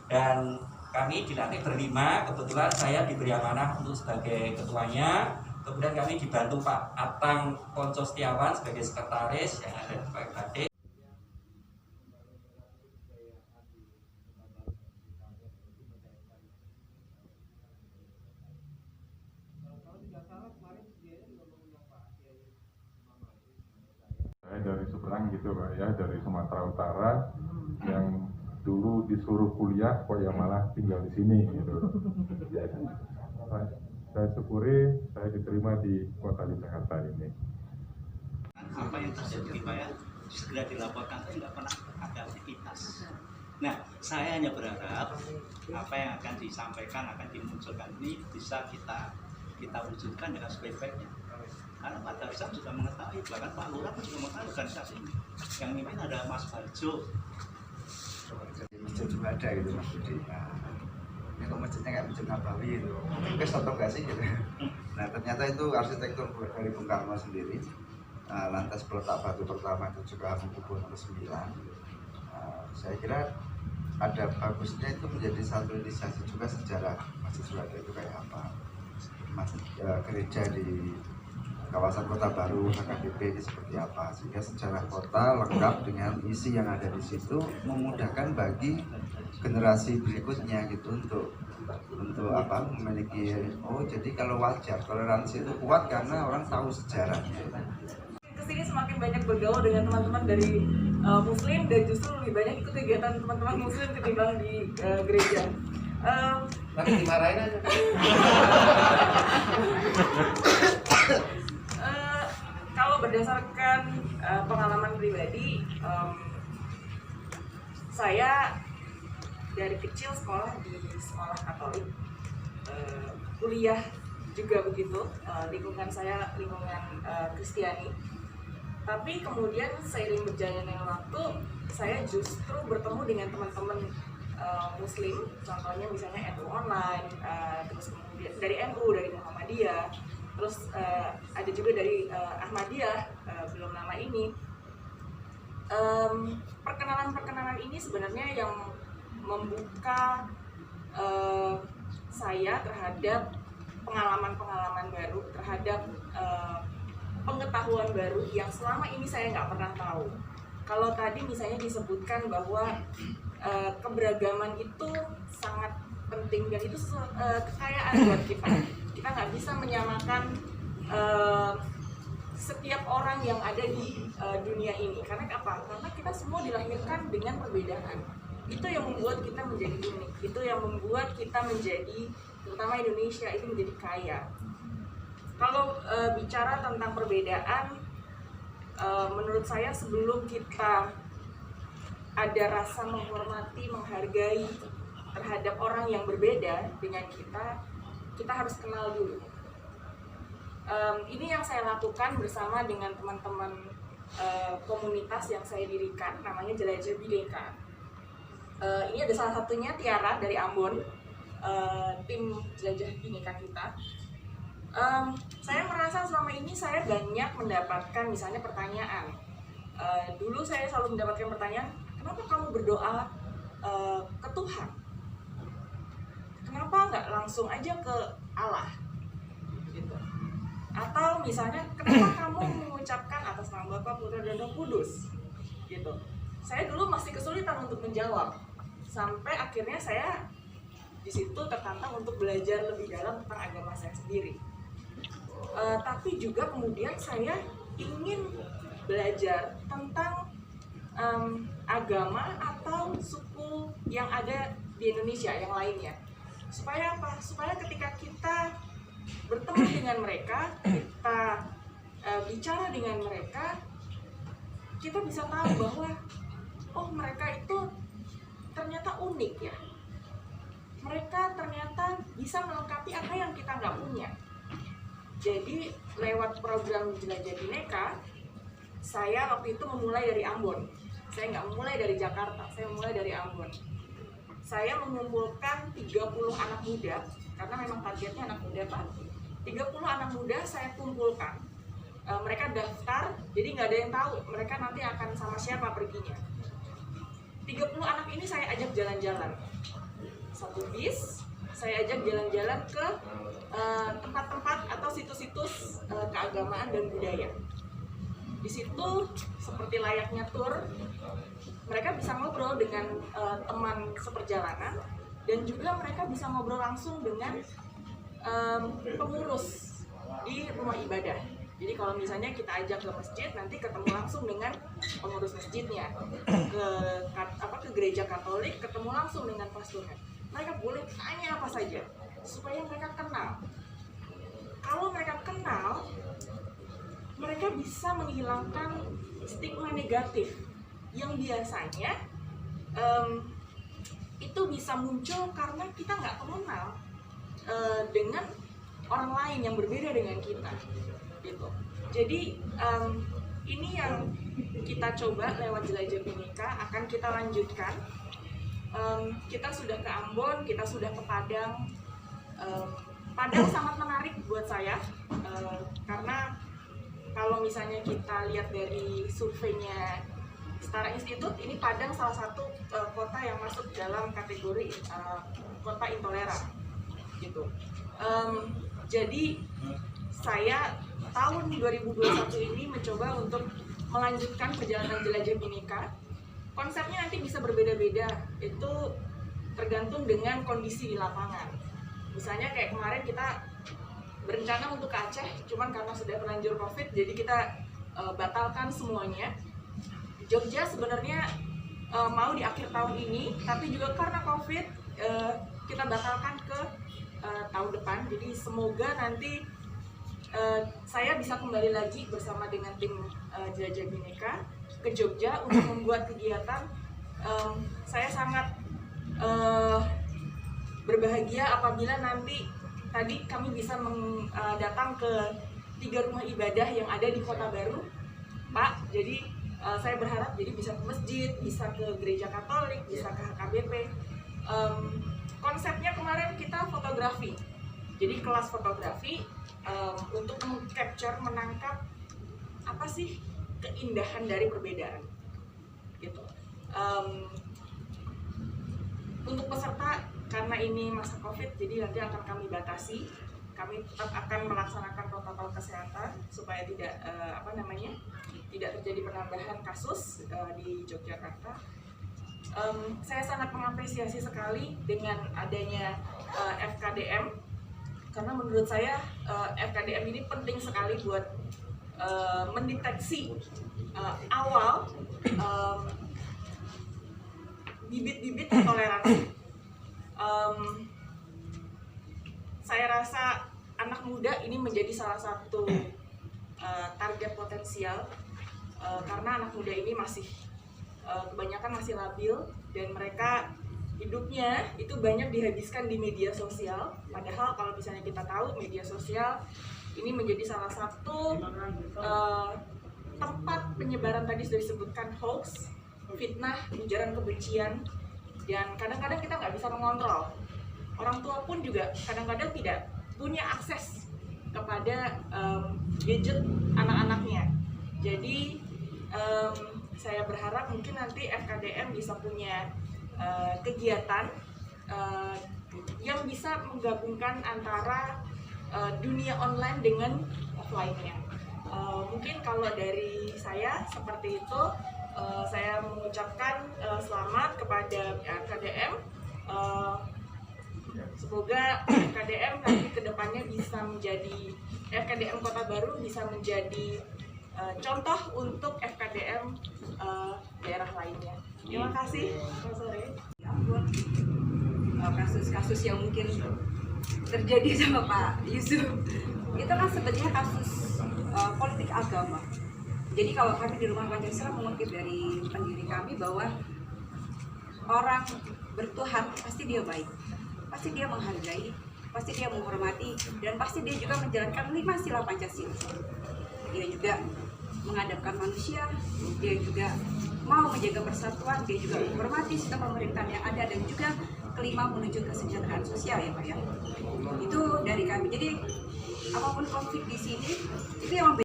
Dan kami dilantik berlima, kebetulan saya diberi amanah untuk sebagai ketuanya. Kemudian kami dibantu Pak Atang Ponco Setiawan sebagai sekretaris yang ada di Pak Batik. Saya dari seberang gitu Pak ya, dari Sumatera Utara yang dulu disuruh kuliah kok ya malah tinggal di sini gitu. Ya, saya syukuri saya diterima di kota di Jakarta ini. Apa yang terjadi Pak ya, segera dilaporkan, tapi nggak pernah ada aktivitas. Nah, saya hanya berharap apa yang akan disampaikan, akan dimunculkan ini bisa kita wujudkan dengan sebaik-baiknya. Karena Pak Darsam sudah mengetahui, bahkan Pak Lurah juga mengetahui organisasi ini. Yang mimpin ada Mas Barjo. Masjid juga ada gitu Mas Budi. Ini kok masjidnya kayak masjid Nabawi gitu. Mungkin soto nggak sih gitu. Nah ternyata itu arsitektur dari Bung Karno sendiri. Lantas peletak batu pertama itu juga Hamengkubuwono ke-9. Saya kira ada bagusnya itu menjadi satu inisiasi juga sejarah Masjid Suwada itu kayak apa. Gereja di kawasan Kota Baru HKBP ini seperti apa, sehingga sejarah kota lengkap dengan isi yang ada di situ memudahkan bagi generasi berikutnya gitu untuk apa memiliki jadi kalau wajar toleransi itu kuat karena orang tahu sejarahnya. Kesini semakin banyak bergaul dengan teman-teman dari Muslim dan justru lebih banyak ikut kegiatan teman-teman Muslim ketimbang di gereja. Nanti dimarahin aja. Kalau berdasarkan pengalaman pribadi, saya dari kecil sekolah di sekolah Katolik, kuliah juga begitu, lingkungan saya lingkungan Kristiani. Tapi kemudian seiring berjalannya waktu, saya justru bertemu dengan teman-teman Muslim, contohnya misalnya NU online, terus kemudian dari NU, dari Muhammadiyah, terus ada juga dari Ahmadiyah, belum lama ini. Perkenalan ini sebenarnya yang membuka saya terhadap pengalaman-pengalaman baru, terhadap pengetahuan baru yang selama ini saya nggak pernah tahu. Kalau tadi misalnya disebutkan bahwa keberagaman itu sangat penting dan itu kekayaan buat kita. Kita nggak bisa menyamakan setiap orang yang ada di dunia ini. Karena apa? Karena kita semua dilahirkan dengan perbedaan. Itu yang membuat kita menjadi unik. Itu yang membuat kita menjadi, terutama Indonesia, itu menjadi kaya. Kalau bicara tentang perbedaan, menurut saya sebelum kita ada rasa menghormati, menghargai terhadap orang yang berbeda dengan kita harus kenal dulu. Ini yang saya lakukan bersama dengan teman-teman komunitas yang saya dirikan, namanya Jelajah Bhinneka. Ini ada salah satunya Tiara dari Ambon, tim Jelajah Bhinneka kita. Saya merasa selama ini saya banyak mendapatkan misalnya pertanyaan. Dulu saya selalu mendapatkan pertanyaan, kenapa kamu berdoa ke Tuhan? Kenapa nggak langsung aja ke Allah? Gitu. Atau misalnya, kenapa kamu mengucapkan atas nama Bapa, Putra, dan Roh Kudus? Gitu. Saya dulu masih kesulitan untuk menjawab. Sampai akhirnya saya di situ tertantang untuk belajar lebih dalam tentang agama saya sendiri. Tapi juga kemudian saya ingin belajar tentang agama atau suku yang ada di Indonesia yang lainnya. Supaya apa? Supaya ketika kita bertemu dengan mereka, kita bicara dengan mereka, kita bisa tahu bahwa oh mereka itu ternyata unik ya. Mereka ternyata bisa melengkapi apa yang kita nggak punya. Jadi lewat program Jelajah Bhinneka, saya waktu itu memulai dari Ambon. Saya nggak memulai dari Jakarta, saya memulai dari Ambon. Saya mengumpulkan 30 anak muda, karena memang targetnya anak muda Pak. 30 anak muda saya kumpulkan. Mereka daftar, jadi nggak ada yang tahu mereka nanti akan sama siapa perginya. 30 anak ini saya ajak jalan-jalan. satu bis, saya ajak jalan-jalan ke tempat-tempat atau situs-situs keagamaan dan budaya. Di situ seperti layaknya tur, mereka bisa ngobrol dengan teman seperjalanan, dan juga mereka bisa ngobrol langsung dengan pengurus di rumah ibadah. Jadi kalau misalnya kita ajak ke masjid, nanti ketemu langsung dengan pengurus masjidnya, ke gereja Katolik, ketemu langsung dengan pastornya. Mereka boleh tanya apa saja supaya mereka kenal. Kalau mereka kenal, mereka bisa menghilangkan stigma negatif yang biasanya itu bisa muncul karena kita nggak mengenal dengan orang lain yang berbeda dengan kita, gitu. Jadi ini yang kita coba lewat Jelajah Bhinneka, akan kita lanjutkan. Kita sudah ke Ambon, kita sudah ke Padang. Padang sangat menarik buat saya karena kalau misalnya kita lihat dari surveinya Setara Institute, ini Padang salah satu kota yang masuk dalam kategori kota intoleran, gitu. Jadi saya tahun 2021 ini mencoba untuk melanjutkan perjalanan Jelajah Bhinneka. Konsepnya nanti bisa berbeda-beda, itu tergantung dengan kondisi di lapangan. Misalnya kayak kemarin kita berencana untuk ke Aceh, cuman karena sudah terlanjur COVID, jadi kita batalkan semuanya. Jogja sebenarnya mau di akhir tahun ini, tapi juga karena COVID kita batalkan ke tahun depan. Jadi semoga nanti saya bisa kembali lagi bersama dengan tim Jelajah Bhinneka ke Jogja untuk membuat kegiatan. Saya sangat berbahagia apabila nanti tadi kami bisa datang ke 3 rumah ibadah yang ada di Kota Baru, Pak. Jadi saya berharap jadi bisa ke masjid, bisa ke gereja Katolik, bisa ke HKBP. Konsepnya kemarin kita fotografi, jadi kelas fotografi untuk meng-capture, menangkap apa sih keindahan dari perbedaan, gitu. Untuk peserta, karena ini masa COVID, jadi nanti akan kami batasi. Kami tetap akan melaksanakan protokol kesehatan supaya tidak tidak terjadi penambahan kasus di Yogyakarta. Saya sangat mengapresiasi sekali dengan adanya FKDM, karena menurut saya FKDM ini penting sekali buat mendeteksi awal bibit-bibit intoleransi. Saya rasa anak muda ini menjadi salah satu target potensial, karena anak muda ini masih kebanyakan masih labil, dan mereka hidupnya itu banyak dihabiskan di media sosial. Padahal kalau misalnya kita tahu, media sosial ini menjadi salah satu tempat penyebaran, tadi sudah disebutkan, hoax, fitnah, ujaran kebencian, dan kadang-kadang kita nggak bisa mengontrol. Orang tua pun juga kadang-kadang tidak punya akses kepada gadget anak-anaknya. Jadi saya berharap mungkin nanti FKDM bisa punya kegiatan yang bisa menggabungkan antara dunia online dengan offline-nya. Mungkin kalau dari saya seperti itu. Saya mengucapkan selamat kepada FKDM. Semoga FKDM nanti kedepannya bisa menjadi, FKDM Kota Baru bisa menjadi contoh untuk FKDM daerah lainnya. Terima kasih. Selamat sore. Kasus-kasus yang mungkin terjadi sama Pak Yusuf itu kan sebenarnya kasus politik agama. Jadi kalau kami di Rumah Pancasila mengutip dari pendiri kami bahwa orang bertuhan pasti dia baik, pasti dia menghargai, pasti dia menghormati, dan pasti dia juga menjalankan 5 sila Pancasila. Dia juga mengadabkan manusia, dia juga mau menjaga persatuan, dia juga menghormati sistem pemerintahan yang ada, dan juga kelima menuju kesejahteraan sosial, ya Pak ya. Itu dari kami. Jadi apapun konflik di sini itu yang